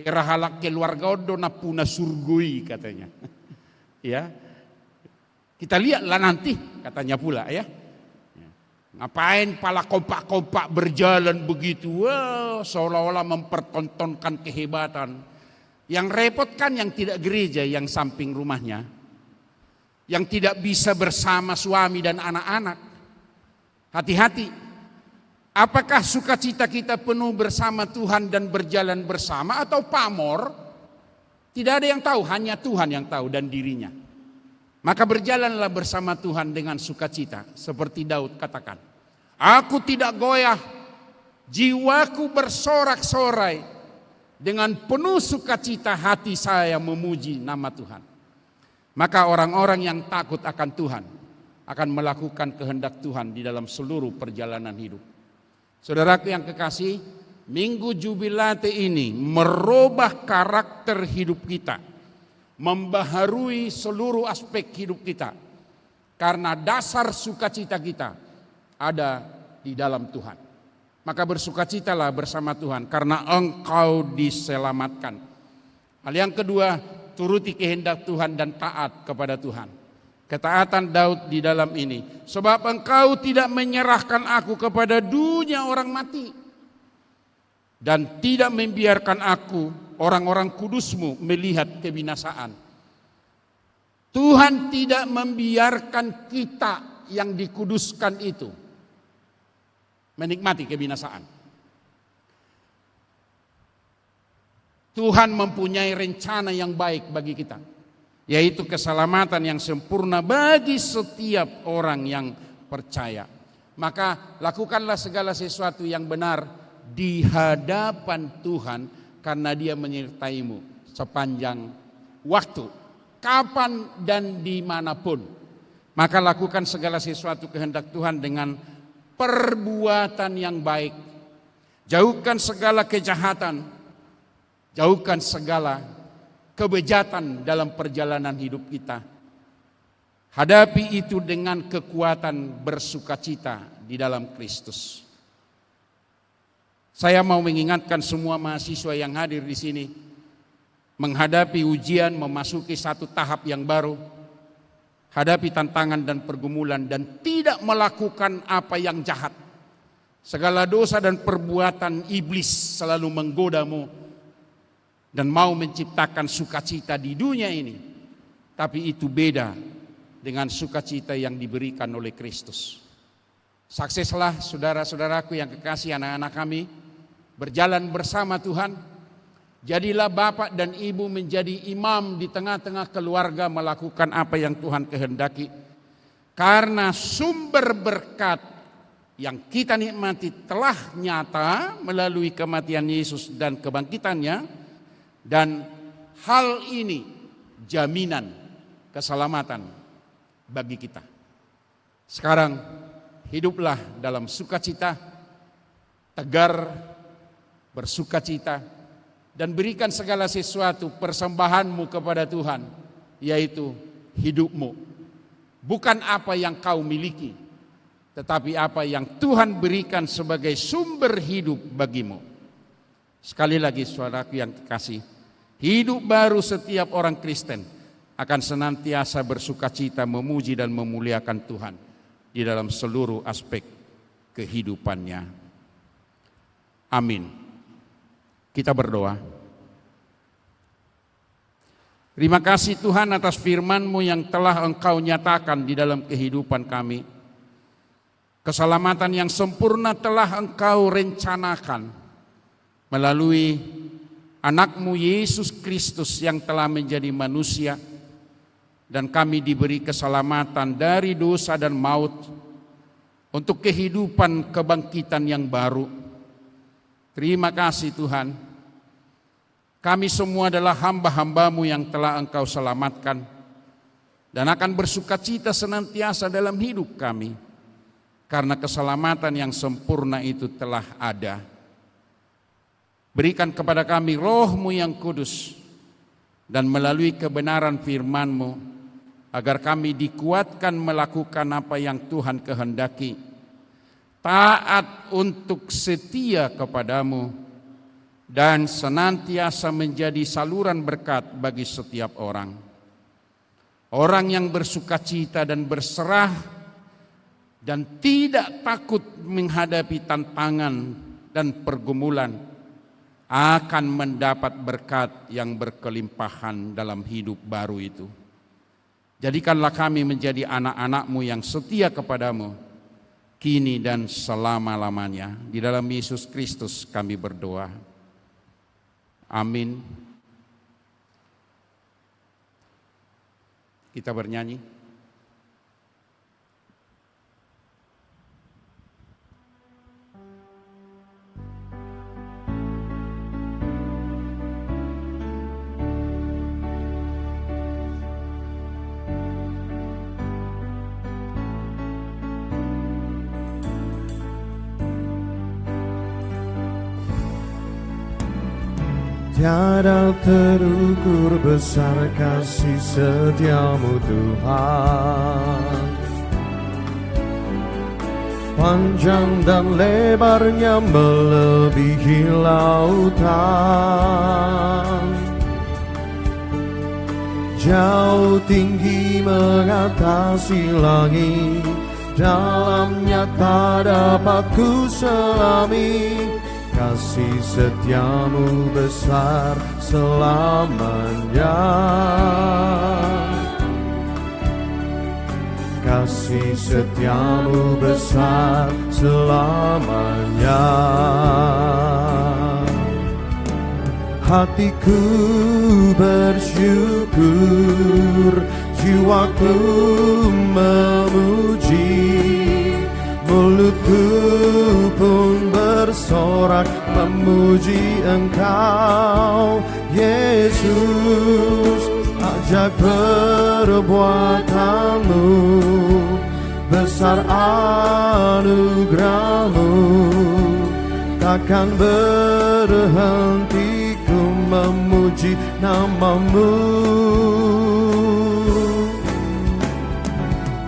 [SPEAKER 4] herahalak keluarga dona puna surgui katanya. Ya. Kita lihatlah nanti katanya pula ya. Ngapain pala kompak-kompak berjalan begitu? Wah, seolah-olah mempertontonkan kehebatan. Yang repot kan yang tidak gereja yang samping rumahnya. Yang tidak bisa bersama suami dan anak-anak. Hati-hati. Apakah sukacita kita penuh bersama Tuhan dan berjalan bersama atau pamor? Tidak ada yang tahu, hanya Tuhan yang tahu dan dirinya. Maka berjalanlah bersama Tuhan dengan sukacita. Seperti Daud katakan. Aku tidak goyah, jiwaku bersorak-sorai. Dengan penuh sukacita hati saya memuji nama Tuhan. Maka orang-orang yang takut akan Tuhan akan melakukan kehendak Tuhan di dalam seluruh perjalanan hidup. Saudaraku yang kekasih, Minggu Jubilate ini merubah karakter hidup kita. Membaharui seluruh aspek hidup kita. Karena dasar sukacita kita ada di dalam Tuhan. Maka bersukacitalah bersama Tuhan karena engkau diselamatkan. Hal yang kedua, turuti kehendak Tuhan dan taat kepada Tuhan. Ketaatan Daud di dalam ini. Sebab engkau tidak menyerahkan aku kepada dunia orang mati. Dan tidak membiarkan aku, orang-orang kudusmu, melihat kebinasaan. Tuhan tidak membiarkan kita yang dikuduskan itu menikmati kebinasaan. Tuhan mempunyai rencana yang baik bagi kita, yaitu keselamatan yang sempurna bagi setiap orang yang percaya. Maka lakukanlah segala sesuatu yang benar di hadapan Tuhan karena Dia menyertaimu sepanjang waktu, kapan dan dimanapun. Maka lakukan segala sesuatu kehendak Tuhan dengan perbuatan yang baik. Jauhkan segala kejahatan, jauhkan segala kebejatan dalam perjalanan hidup kita. Hadapi itu dengan kekuatan bersukacita di dalam Kristus. Saya mau mengingatkan semua mahasiswa yang hadir di sini, menghadapi ujian, memasuki satu tahap yang baru. Hadapi tantangan dan pergumulan dan tidak melakukan apa yang jahat. Segala dosa dan perbuatan iblis selalu menggodamu dan mau menciptakan sukacita di dunia ini. Tapi itu beda dengan sukacita yang diberikan oleh Kristus. Sukseslah saudara-saudaraku yang kekasih, anak-anak kami, berjalan bersama Tuhan. Jadilah bapak dan ibu menjadi imam di tengah-tengah keluarga, melakukan apa yang Tuhan kehendaki. Karena sumber berkat yang kita nikmati telah nyata melalui kematian Yesus dan kebangkitannya, dan hal ini jaminan keselamatan bagi kita. Sekarang hiduplah dalam sukacita, tegar, bersukacita, dan berikan segala sesuatu persembahanmu kepada Tuhan, yaitu hidupmu. Bukan apa yang kau miliki, tetapi apa yang Tuhan berikan sebagai sumber hidup bagimu. Sekali lagi saudaraku yang terkasih, hidup baru setiap orang Kristen akan senantiasa bersukacita, memuji dan memuliakan Tuhan di dalam seluruh aspek kehidupannya. Amin. Kita berdoa. Terima kasih Tuhan atas firman-Mu yang telah Engkau nyatakan di dalam kehidupan kami. Keselamatan yang sempurna telah Engkau rencanakan melalui anak-Mu Yesus Kristus yang telah menjadi manusia, dan kami diberi keselamatan dari dosa dan maut untuk kehidupan kebangkitan yang baru. Terima kasih Tuhan. Kami semua adalah hamba-hamba-Mu yang telah Engkau selamatkan dan akan bersukacita senantiasa dalam hidup kami, karena keselamatan yang sempurna itu telah ada. Berikan kepada kami Roh-Mu yang kudus, dan melalui kebenaran firman-Mu, agar kami dikuatkan melakukan apa yang Tuhan kehendaki, taat untuk setia kepadamu, dan senantiasa menjadi saluran berkat bagi setiap orang. Orang yang bersukacita dan berserah dan tidak takut menghadapi tantangan dan pergumulan akan mendapat berkat yang berkelimpahan dalam hidup baru itu. Jadikanlah kami menjadi anak-anak-Mu yang setia kepadamu kini dan selama-lamanya. Di dalam Yesus Kristus kami berdoa. Amin. Kita bernyanyi.
[SPEAKER 2] Tiada terukur besar kasih setiamu Tuhan, panjang dan lebarnya melebihi lautan, jauh tinggi mengatasi langit, dalamnya tak dapat ku selami. Kasih setiamu besar selamanya, kasih setiamu besar selamanya. Hatiku bersyukur, jiwaku memuji, mulutku pun bersorak memuji Engkau, Yesus. Ajak perbuatanmu, besar anugerahmu, takkan berhenti ku memuji namamu.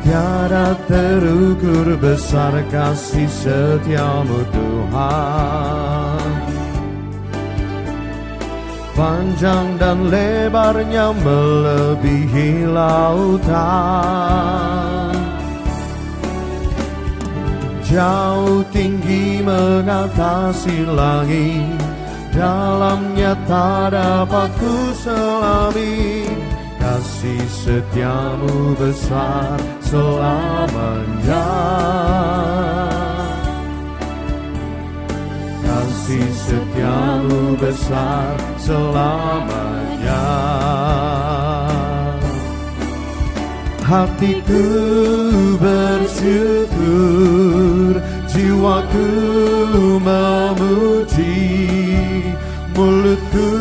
[SPEAKER 2] Tiada terukur besar kasih setiamu Tuhan, panjang dan lebarnya melebihi lautan, jauh tinggi mengatasi langit, dalamnya tak dapat ku selami. Kasih setiamu besar selamanya, kasih setiamu besar selamanya. Hatiku bersyukur, jiwa jiwaku memuji, mulutku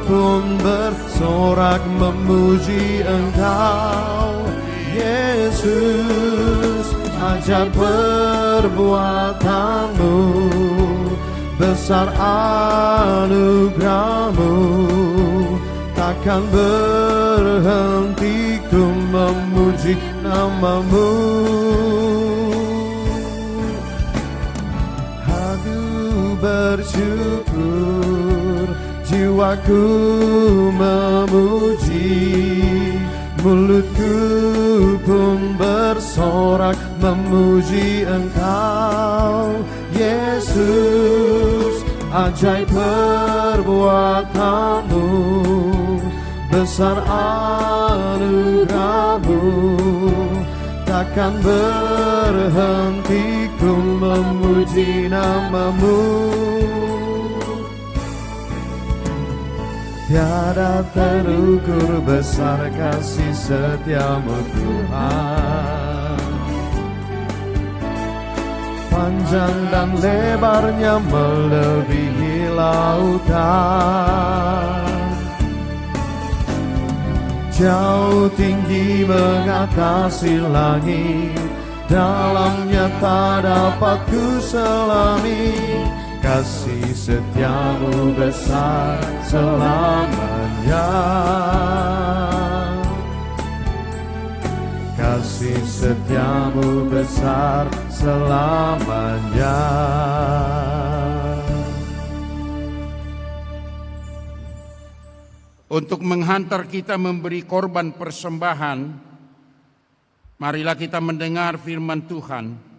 [SPEAKER 2] pun bersorak memuji Engkau, Yesus. Ajaib perbuatanmu, besar anugerahmu, takkan berhenti ku memuji namamu. Aku bersyukur, jiwaku memuji, mulutku pun bersorak memuji Engkau, Yesus. Ajaib perbuatanmu, besar anugerahmu, takkan berhenti ku memuji namamu. Tiada terukur besar kasih setiamu Tuhan, panjang dan lebarnya melebihi lautan, jauh tinggi mengatasi langit, dalamnya tak dapat ku selami. Kasih setiamu besar selamanya, kasih setiamu besar selamanya.
[SPEAKER 4] Untuk menghantar kita memberi korban persembahan, marilah kita mendengar firman Tuhan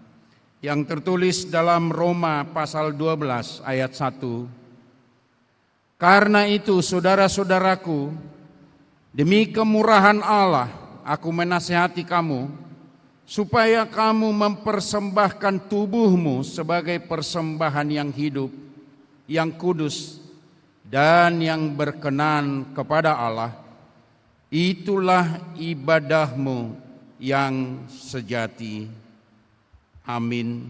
[SPEAKER 4] yang tertulis dalam Roma pasal 12 ayat 1. Karena itu saudara-saudaraku, demi kemurahan Allah, aku menasihati kamu, supaya kamu mempersembahkan tubuhmu sebagai persembahan yang hidup, yang kudus, dan yang berkenan kepada Allah. Itulah ibadahmu yang sejati. Amin.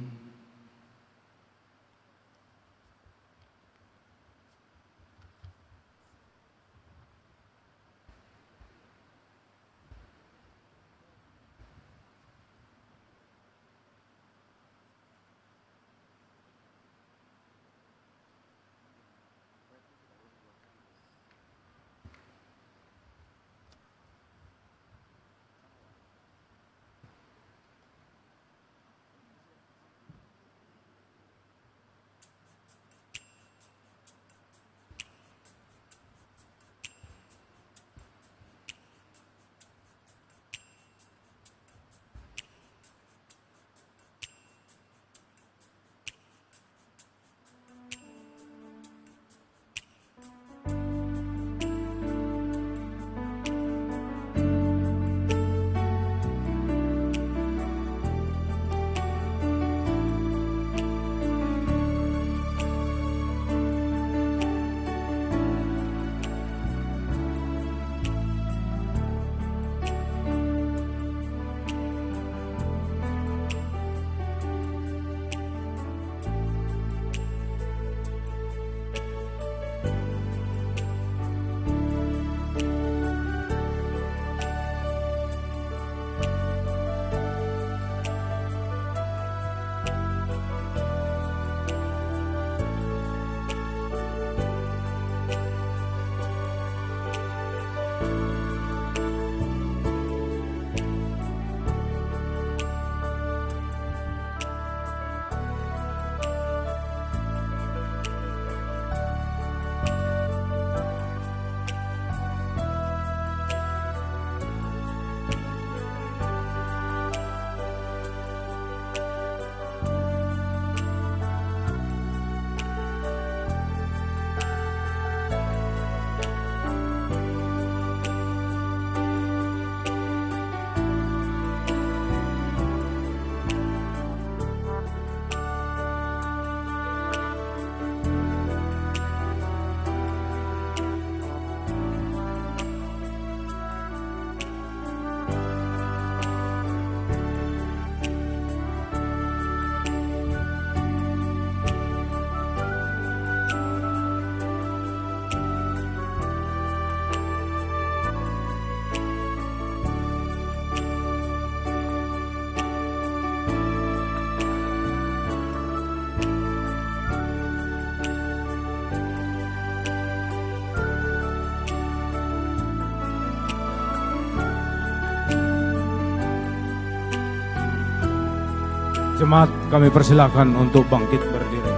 [SPEAKER 1] Jemaat, kami persilakan untuk bangkit berdiri.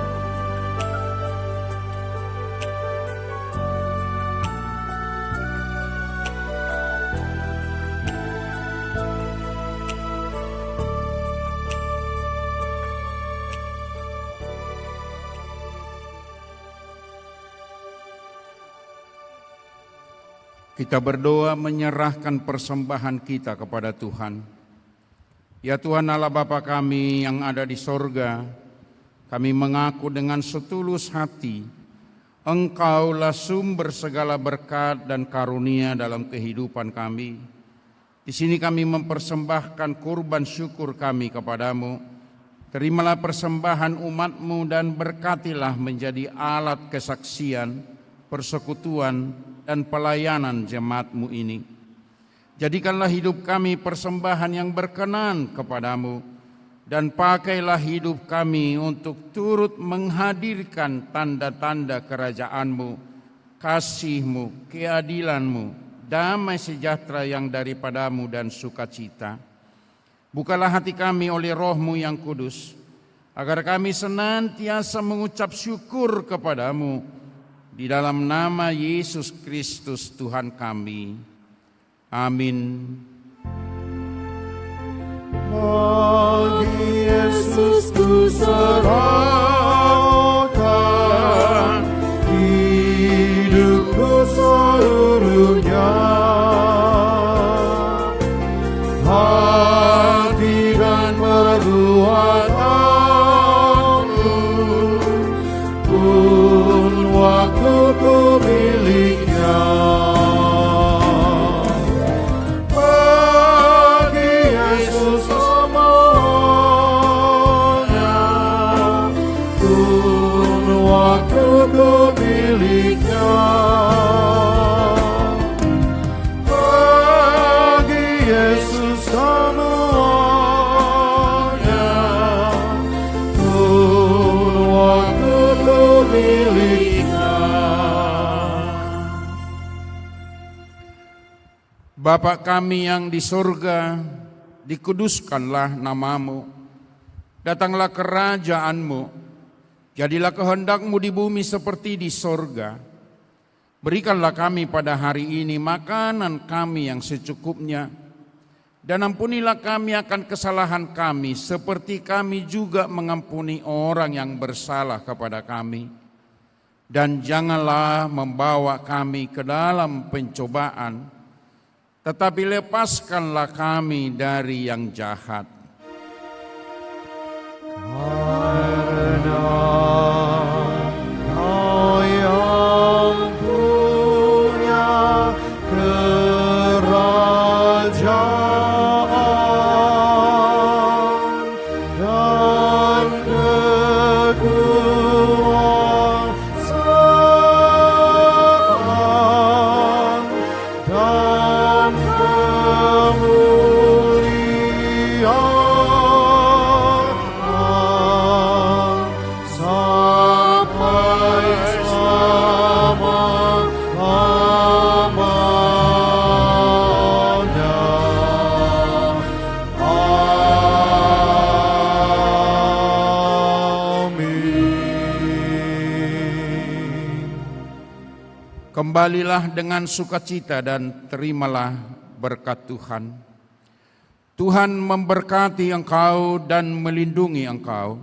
[SPEAKER 4] Kita berdoa menyerahkan persembahan kita kepada Tuhan. Ya Tuhan Allah Bapa kami yang ada di sorga, kami mengaku dengan setulus hati, Engkaulah sumber segala berkat dan karunia dalam kehidupan kami. Di sini kami mempersembahkan kurban syukur kami kepadamu. Terimalah persembahan umat-Mu dan berkatilah menjadi alat kesaksian, persekutuan, dan pelayanan jemaat-Mu ini. Jadikanlah hidup kami persembahan yang berkenan kepadamu, dan pakailah hidup kami untuk turut menghadirkan tanda-tanda kerajaan-Mu, kasih-Mu, keadilan-Mu, damai sejahtera yang daripadamu dan sukacita. Bukalah hati kami oleh Roh-Mu yang kudus, agar kami senantiasa mengucap syukur kepadamu, di dalam nama Yesus Kristus Tuhan kami. Amin.
[SPEAKER 2] Bagi Yesus ku serahkan hidupku seluruhnya, hati dan perbuatanku pun waktuku miliknya. Bagi Yesus semuanya, pun waktuku miliknya. Bagi Yesus semuanya, pun waktuku miliknya.
[SPEAKER 4] Bapa kami yang di surga, dikuduskanlah nama-Mu. Datanglah kerajaan-Mu. Jadilah kehendak-Mu di bumi seperti di surga. Berikanlah kami pada hari ini makanan kami yang secukupnya. Dan ampunilah kami akan kesalahan kami, seperti kami juga mengampuni orang yang bersalah kepada kami. Dan janganlah membawa kami ke dalam pencobaan, tetapi lepaskanlah kami dari yang jahat.
[SPEAKER 2] Karena Kau yang punya kerajaan dan kekuasaan dan kemuliaan sampai selama-lamanya. Amin.
[SPEAKER 4] Kembalilah dengan sukacita dan terimalah berkat Tuhan. Tuhan memberkati engkau dan melindungi engkau.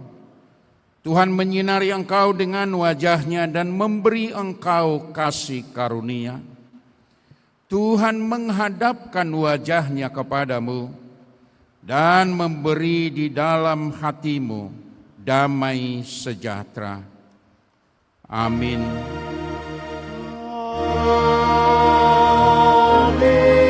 [SPEAKER 4] Tuhan menyinari engkau dengan wajah-Nya dan memberi engkau kasih karunia. Tuhan menghadapkan wajah-Nya kepadamu dan memberi di dalam hatimu damai sejahtera. Amin.
[SPEAKER 2] Amin.